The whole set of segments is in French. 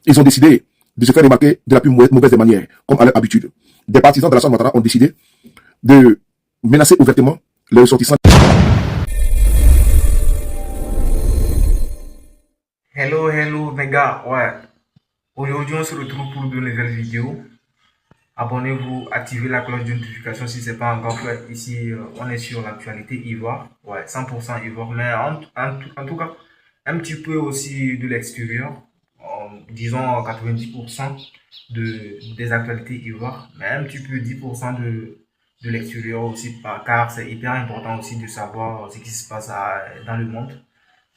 Ils ont décidé de se faire remarquer de la plus mauvaise des manières, comme à leur habitude. Des partisans de la Ouattara ont décidé de menacer ouvertement les ressortissants. Hello les gars, ouais. Aujourd'hui on se retrouve pour de nouvelles vidéos. Abonnez-vous, activez la cloche de notification si ce n'est pas encore fait. Ici on est sur l'actualité Ivoire, ouais, 100% Ivoire, mais en tout cas un petit peu aussi de l'extérieur, disons 90% des actualités Ivoire, mais un petit peu 10% de l'extérieur aussi, car c'est hyper important aussi de savoir ce qui se passe dans le monde.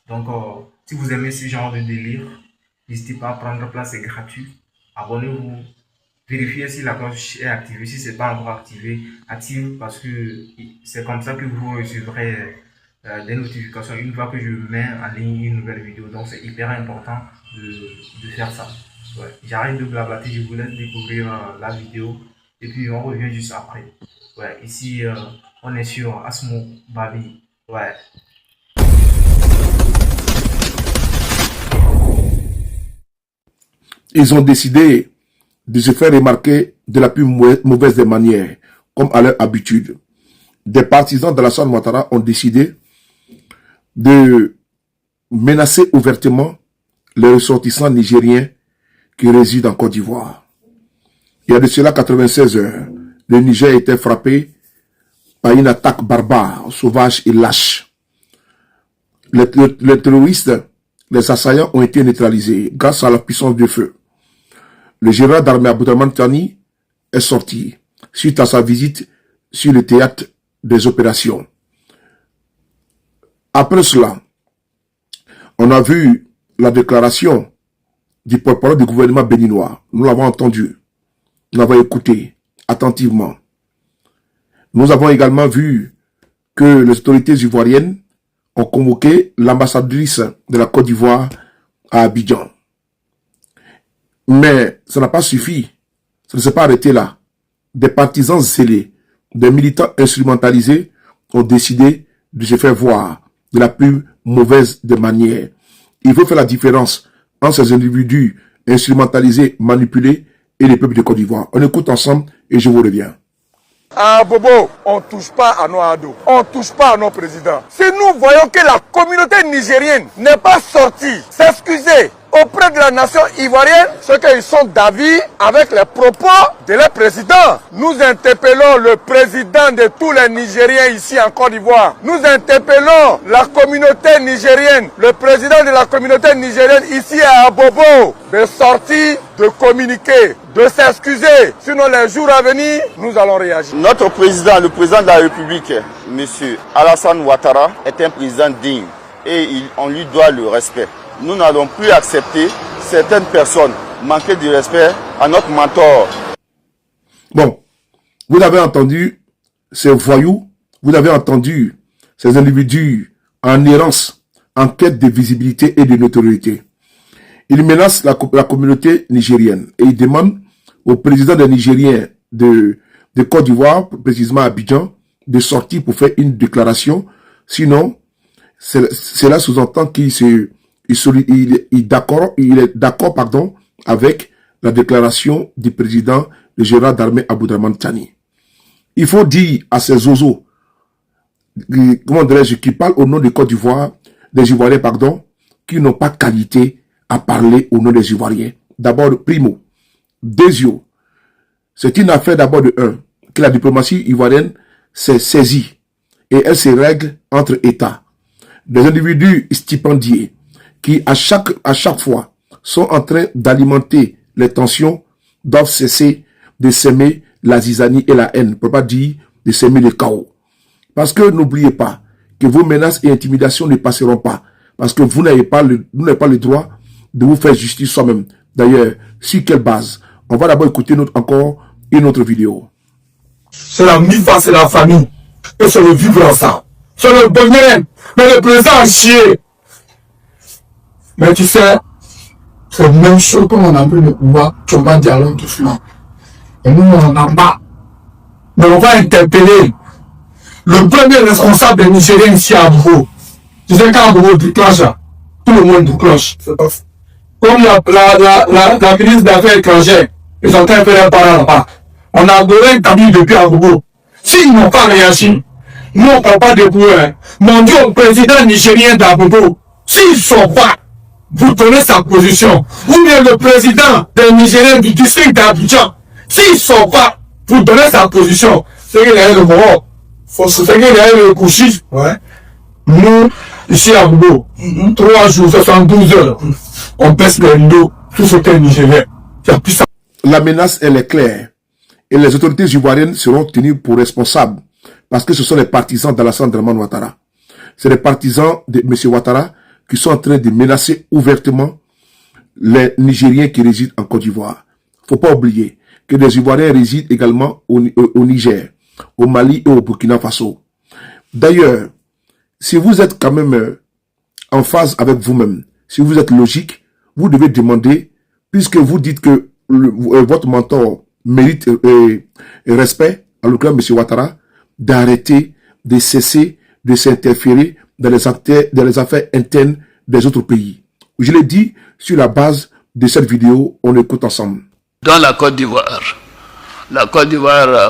Donc, si vous aimez ce genre de délire, n'hésitez pas à prendre place, c'est gratuit. Abonnez-vous, vérifiez si la cloche est activée. Si ce n'est pas encore activé, active parce que c'est comme ça que vous recevrez des notifications une fois que je mets en ligne une nouvelle vidéo. Donc, c'est hyper important de faire ça. Ouais. J'arrête de blablater, je vous laisse découvrir la vidéo et puis on revient juste après. Ouais, ici, on est sur Asmo Babi. Ouais. Ils ont décidé de se faire remarquer de la plus mauvaise des manières, comme à leur habitude. Des partisans de la Ouattara ont décidé de menacer ouvertement les ressortissants nigériens qui résident en Côte d'Ivoire. Il y a de cela 96 heures, le Niger était frappé par une attaque barbare, sauvage et lâche. Les terroristes, les assaillants ont été neutralisés grâce à la puissance du feu. Le général d'armée Abdourahmane Tiani est sorti suite à sa visite sur le théâtre des opérations. Après cela, on a vu la déclaration du porte-parole du gouvernement béninois. Nous l'avons entendu, nous l'avons écouté attentivement. Nous avons également vu que les autorités ivoiriennes ont convoqué l'ambassadrice de la Côte d'Ivoire à Abidjan. Mais ça n'a pas suffi. Ça ne s'est pas arrêté là. Des partisans zélés, des militants instrumentalisés ont décidé de se faire voir de la plus mauvaise des manières. Il faut faire la différence entre ces individus instrumentalisés, manipulés et les peuples de Côte d'Ivoire. On écoute ensemble et je vous reviens. À Bobo, on ne touche pas à nos ados, on ne touche pas à nos présidents. Si nous voyons que la communauté nigérienne n'est pas sortie s'excuser auprès de la nation ivoirienne, c'est qu'ils sont d'avis avec les propos de leur président. Nous interpellons le président de tous les Nigériens ici en Côte d'Ivoire. Nous interpellons la communauté nigérienne, le président de la communauté nigérienne ici à Abobo, de sortir, de communiquer, de s'excuser. Sinon, les jours à venir, nous allons réagir. Notre président, le président de la République, M. Alassane Ouattara, est un président digne et on lui doit le respect. Nous n'allons plus accepter certaines personnes manquer de respect à notre mentor. Bon, vous avez entendu ces voyous, vous avez entendu ces individus en errance, en quête de visibilité et de notoriété. Ils menacent la communauté nigérienne et ils demandent au président des Nigériens de Côte d'Ivoire, précisément à Abidjan, de sortir pour faire une déclaration. Sinon, cela sous-entend qu'il est d'accord avec la déclaration du président, le général d'armée Abdourahmane Tiani. Il faut dire à ces zozos, comment dirais-je, qui parlent au nom de Côte d'Ivoire, des Ivoiriens, pardon, qui n'ont pas qualité à parler au nom des Ivoiriens. D'abord, primo. Deuxièmement, c'est une affaire d'abord de un, que la diplomatie ivoirienne s'est saisie et elle se règle entre États. Des individus stipendiés qui, à chaque fois, sont en train d'alimenter les tensions, doivent cesser de s'aimer la zizanie et la haine, pour ne pas dire de s'aimer le chaos. Parce que n'oubliez pas que vos menaces et intimidations ne passeront pas. Parce que vous n'avez pas le droit de vous faire justice soi-même. D'ailleurs, sur quelle base? On va d'abord écouter encore une autre vidéo. C'est la MIFA, c'est la famille. Et c'est le vivre ensemble. C'est le bonheur. Mais le président a chié. Mais tu sais, c'est la même chose quand on a pris le pouvoir, on va dialogue doucement. Et nous, on en a marre. Mais on va interpeller le premier responsable des Nigériens ici à Bobo. Tu sais, quand Bobo déclenche, tout le monde déclenche. comme la ministre des Affaires étrangères, ils sont en train de faire un parole là-bas. On a donné un camion depuis à Bobo. S'ils n'ont pas réagi, nous on ne parle pas de pouvoir. Mon Dieu, au président nigérien d'Abobo, s'ils ne sont pas, vous donnez sa position. Ou bien le président des Nigériens du district d'Abidjan, s'ils ne sont pas, vous donnez sa position. C'est qu'il y a le Moro. C'est qu'il y a le Kouchi. Ouais. Nous, ici à Bobo, 3 jours, 72 heures, on baisse les dos, tout ce qui est nigérien. Il y a plus ça. La menace, elle est claire. Et les autorités ivoiriennes seront tenues pour responsables. Parce que ce sont les partisans d'Alassane Draman Ouattara. C'est les partisans de M. Ouattara qui sont en train de menacer ouvertement les Nigériens qui résident en Côte d'Ivoire. Faut pas oublier que des Ivoiriens résident également au Niger, au Mali et au Burkina Faso. D'ailleurs, si vous êtes quand même en phase avec vous-même, si vous êtes logique, vous devez demander, puisque vous dites que votre mentor mérite respect, en l'occurrence M. Ouattara, d'arrêter, de cesser, de s'interférer dans les affaires internes des autres pays. Je l'ai dit sur la base de cette vidéo, on écoute ensemble. Dans la Côte d'Ivoire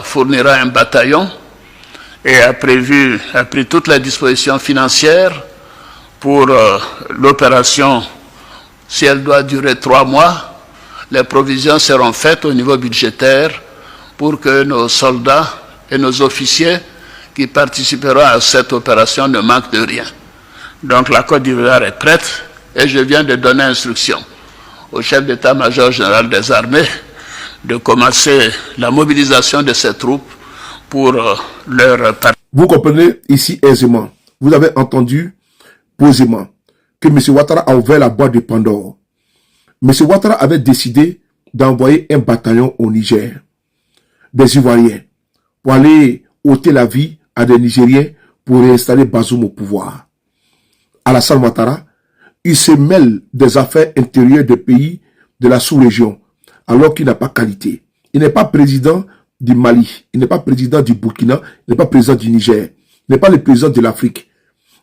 fournira un bataillon et a pris toutes les dispositions financières pour l'opération. Si elle doit durer 3 mois, les provisions seront faites au niveau budgétaire pour que nos soldats et nos officiers qui participeront à cette opération ne manquent de rien. Donc la Côte d'Ivoire est prête et je viens de donner instruction au chef d'état-major général des armées de commencer la mobilisation de ces troupes pour leur partie. Vous comprenez ici aisément, vous avez entendu posément que M. Ouattara a ouvert la boîte de Pandore. M. Ouattara avait décidé d'envoyer un bataillon au Niger, des Ivoiriens, pour aller ôter la vie à des Nigériens pour réinstaller Bazoum au pouvoir. Alassane Ouattara, il se mêle des affaires intérieures des pays de la sous-région, alors qu'il n'a pas qualité. Il n'est pas président du Mali, il n'est pas président du Burkina, il n'est pas président du Niger, il n'est pas le président de l'Afrique,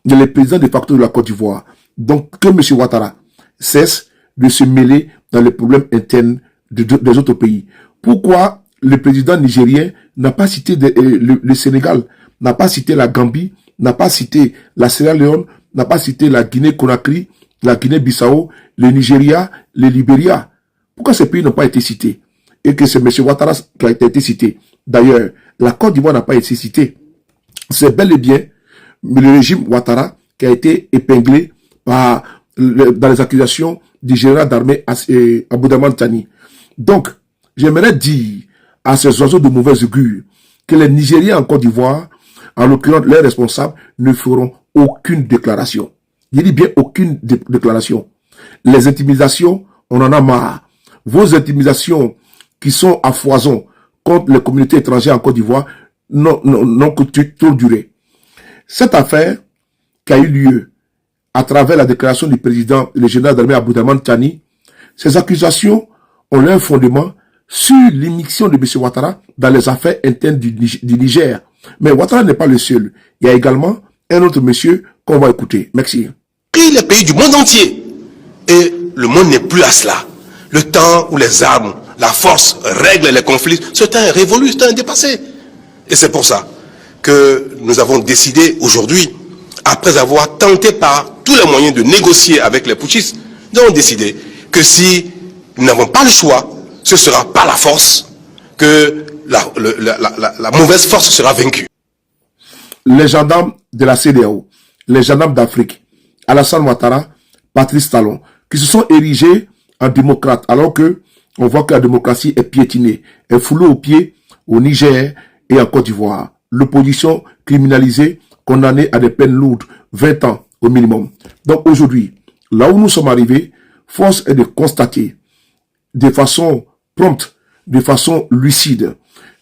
il est le président de facto de la Côte d'Ivoire. Donc que M. Ouattara cesse de se mêler dans les problèmes internes des autres pays. Pourquoi le président nigérien n'a pas cité le Sénégal, n'a pas cité la Gambie, n'a pas cité la Sierra Leone, n'a pas cité la Guinée-Conakry, la Guinée-Bissau, le Nigeria, le Libéria? Pourquoi ces pays n'ont pas été cités? Et que c'est M. Ouattara qui a été cité. D'ailleurs, la Côte d'Ivoire n'a pas été citée. C'est bel et bien le régime Ouattara qui a été épinglé dans les accusations du général d'armée Abdourahmane Tiani. Donc, j'aimerais dire à ces oiseaux de mauvaise augure que les Nigériens en Côte d'Ivoire, en l'occurrence leurs responsables, ne feront aucune déclaration. Je dis bien aucune déclaration. Les intimidations, on en a marre. Vos intimidations qui sont à foison contre les communautés étrangères en Côte d'Ivoire n'ont que trop duré. Cette affaire qui a eu lieu à travers la déclaration du président, le général d'armée Abdourahmane Tiani, ces accusations ont leur fondement sur l'immixtion de M. Ouattara dans les affaires internes du Niger. Mais Ouattara n'est pas le seul. Il y a également un autre monsieur qu'on va écouter. Merci. Les pays du monde entier. Et le monde n'est plus à cela. Le temps où les armes, la force règlent les conflits, ce temps est révolu, ce temps est dépassé. Et c'est pour ça que nous avons décidé aujourd'hui, après avoir tenté par tous les moyens de négocier avec les putschistes, nous avons décidé que si nous n'avons pas le choix, ce sera par la force que la mauvaise force sera vaincue. Les gendarmes de la CEDEAO, les gendarmes d'Afrique, Alassane Ouattara, Patrice Talon, qui se sont érigés en démocrates, alors que on voit que la démocratie est piétinée, est foulée aux pieds au Niger et en Côte d'Ivoire. L'opposition criminalisée, condamnée à des peines lourdes, 20 ans au minimum. Donc aujourd'hui, là où nous sommes arrivés, force est de constater de façon prompte, de façon lucide,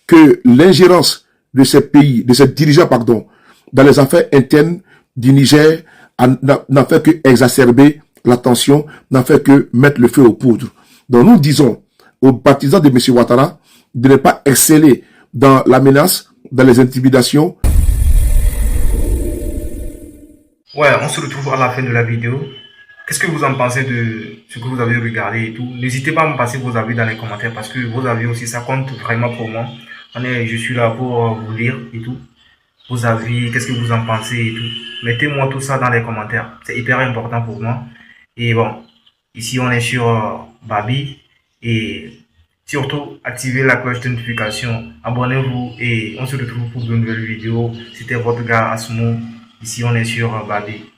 que l'ingérence de ces pays, de ces dirigeants, pardon, dans les affaires internes du Niger n'a fait que exacerber la tension, n'a fait que mettre le feu aux poudres. Donc nous disons aux partisans de M. Ouattara de ne pas exceller dans la menace, dans les intimidations. Ouais, on se retrouve à la fin de la vidéo. Qu'est-ce que vous en pensez de ce que vous avez regardé et tout? N'hésitez pas à me passer vos avis dans les commentaires parce que vos avis aussi, ça compte vraiment pour moi. Je suis là pour vous lire et tout. Vos avis, qu'est-ce que vous en pensez et tout. Mettez-moi tout ça dans les commentaires. C'est hyper important pour moi. Et bon, ici on est sur Babi. Et surtout, activez la cloche de notification. Abonnez-vous et on se retrouve pour de nouvelles vidéos. C'était votre gars Asmo. Ici on est sur Babi.